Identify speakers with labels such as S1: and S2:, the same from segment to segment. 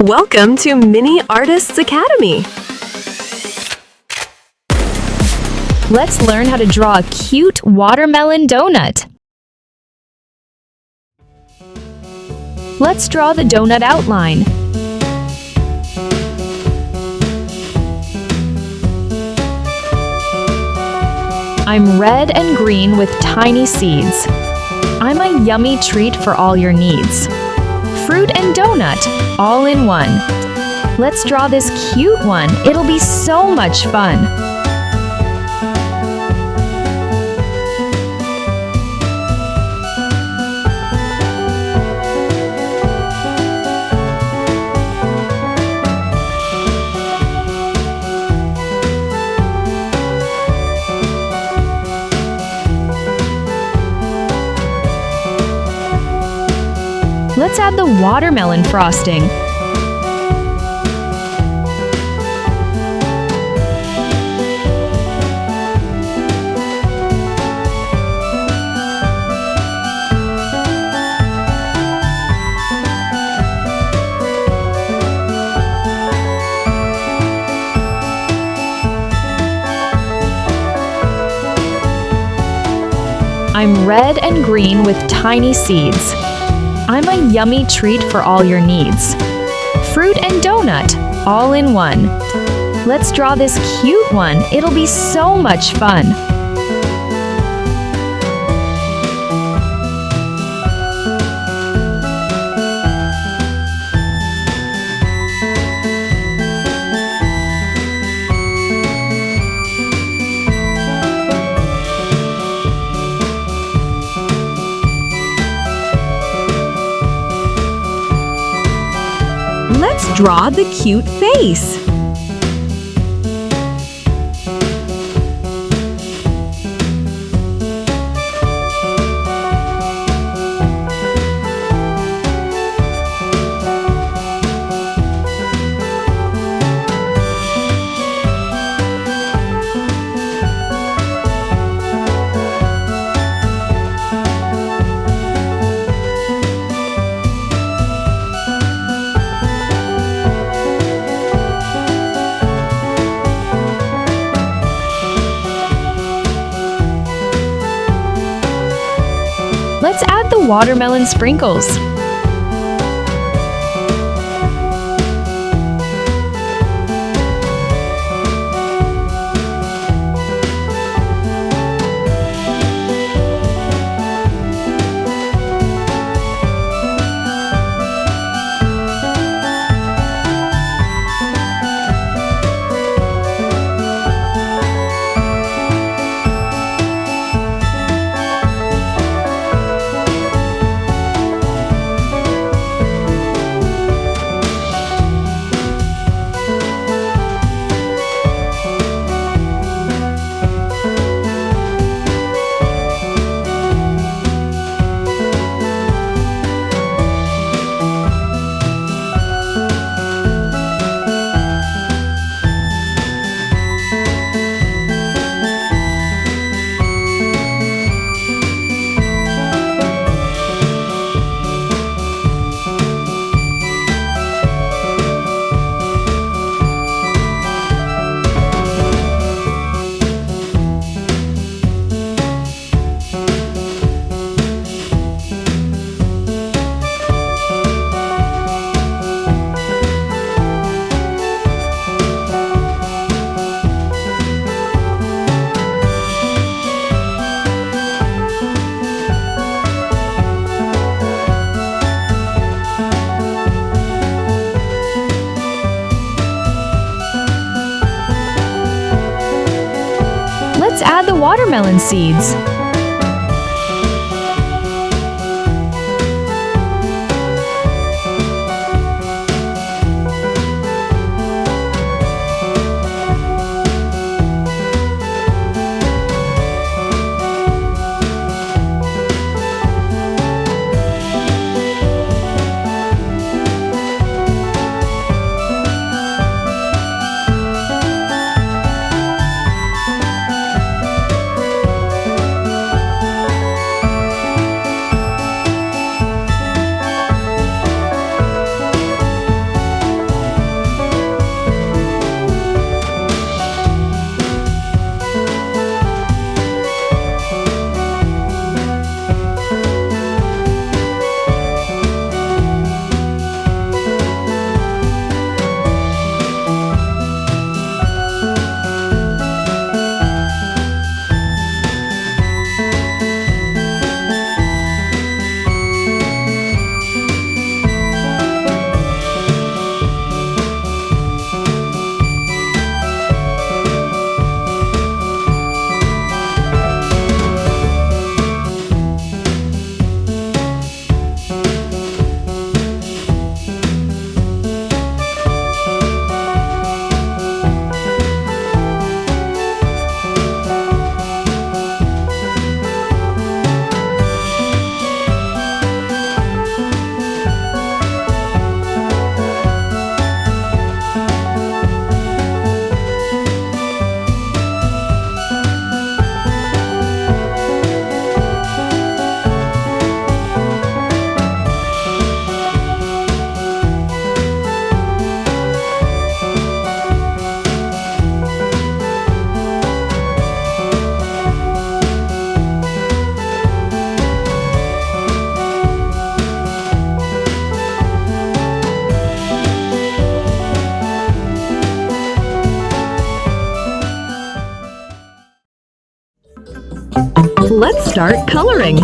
S1: Welcome to Mini Artists Academy.
S2: Let's learn how to draw a cute watermelon donut. Let's draw the donut outline. I'm red and green with tiny seeds. I'm a yummy treat for all your needs. Fruit and donut, all in one. Let's draw this cute one. It'll be so much fun. Let's add the watermelon frosting. I'm red and green with tiny seeds. I'm a yummy treat for all your needs. Fruit and donut, all in one. Let's draw this cute one. It'll be so much fun.
S1: Let's draw the cute face.
S2: Let's add the watermelon sprinkles. Let's add the watermelon seeds.
S1: Let's start coloring.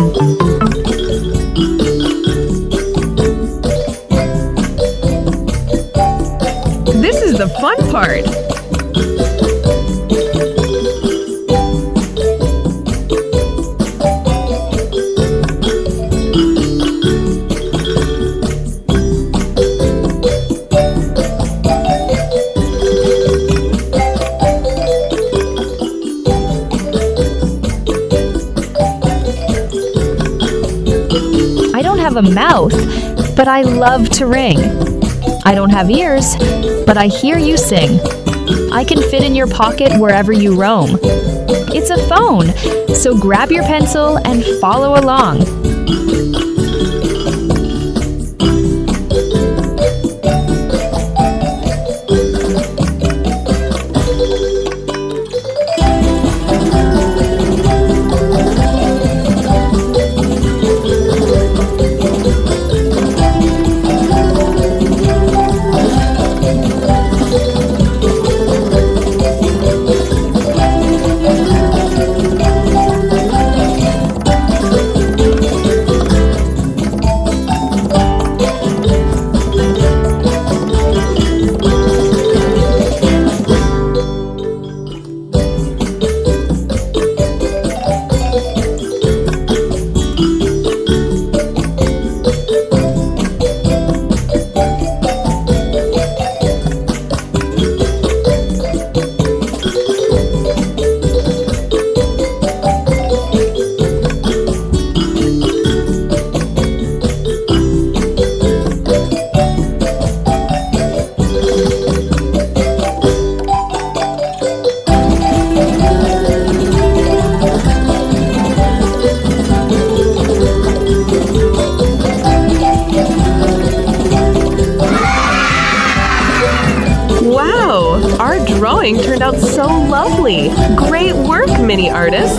S1: This is the fun part.
S2: I don't have a mouth, but I love to ring. I don't have ears, but I hear you sing. I can fit in your pocket wherever you roam. It's a phone, so grab your pencil and follow along.
S1: Wow, our drawing turned out so lovely. Great work, mini artists.